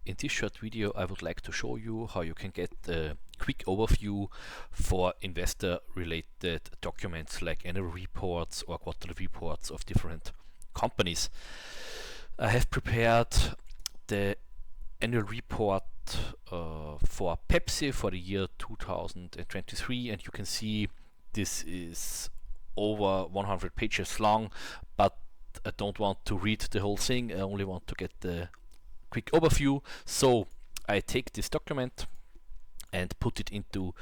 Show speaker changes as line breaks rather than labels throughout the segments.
In this short video, I would like to show you how you can get a quick overview for investor-related documents like annual reports or quarterly reports of different companies. I have prepared the annual report for Pepsi for the year 2023, and you can see this is over 100 pages long, but I don't want to read the whole thing. I only want to get the quick overview. So I take this document and put it into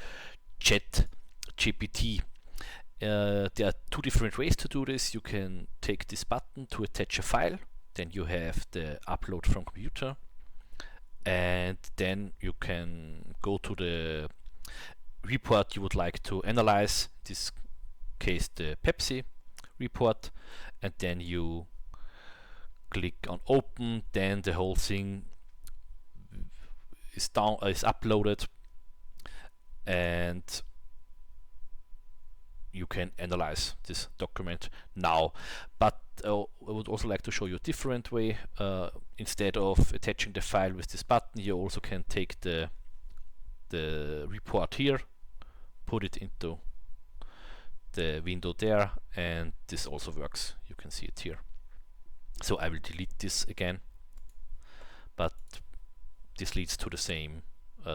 ChatGPT. There are two different ways to do this. You can take this button to attach a file, then you have the upload from computer, and then you can go to the report you would like to analyze, in this case the Pepsi report, and then you click on open. Then the whole thing is uploaded, and you can analyze this document now. But I would also like to show you a different way. Instead of attaching the file with this button, you also can take the report here, put it into the window there, and this also works. You can see it here. So I will delete this again, but this leads to the same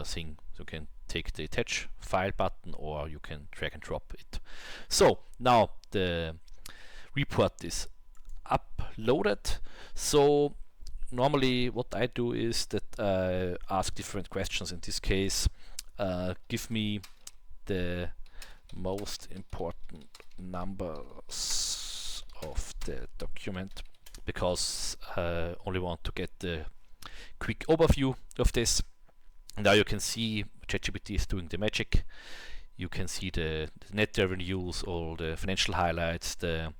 thing. So you can take the attach file button, or you can drag and drop it. So now the report is uploaded. So normally what I do is that I ask different questions. In this case, give me the most important numbers of the document, because I only want to get the quick overview of this. Now you can see ChatGPT is doing the magic. You can see the net revenues, all the financial highlights, the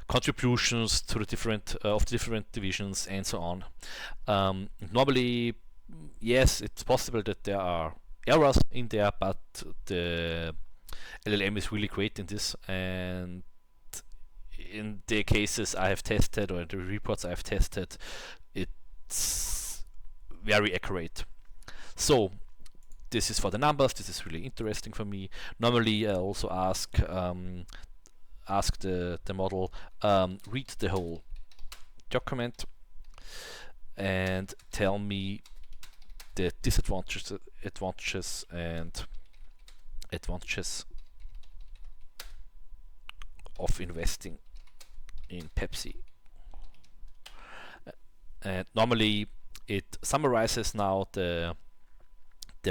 contributions to the different divisions, and so on. Normally, yes, it's possible that there are errors in there, but the LLM is really great in this, and in the cases I have tested, or the reports I have tested, it's very accurate. So this is for the numbers. This is really interesting for me. Normally I also ask the model, read the whole document and tell me the disadvantages and advantages of investing in Pepsi. And normally it summarizes now the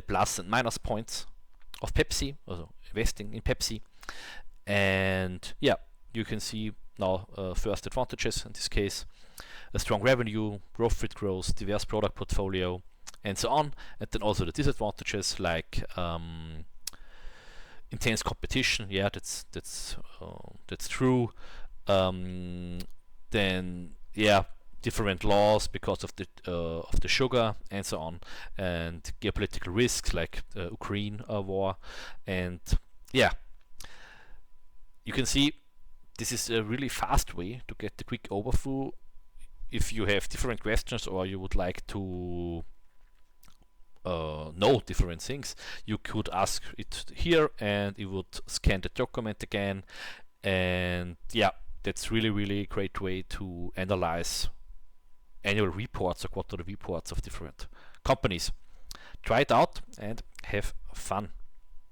plus and minus points of Pepsi, also investing in Pepsi. And yeah, you can see now first advantages, in this case a strong revenue, profit growth, diverse product portfolio, and so on. And then also the disadvantages, like intense competition. Yeah, that's true. Then yeah, different laws because of the sugar, and so on, and geopolitical risks like the Ukraine war. And yeah, you can see this is a really fast way to get the quick overview. If you have different questions, or you would like to know different things, you could ask it here, and it would scan the document again. And yeah, that's really great way to analyze annual reports or quarterly reports of different companies. Try it out and have fun.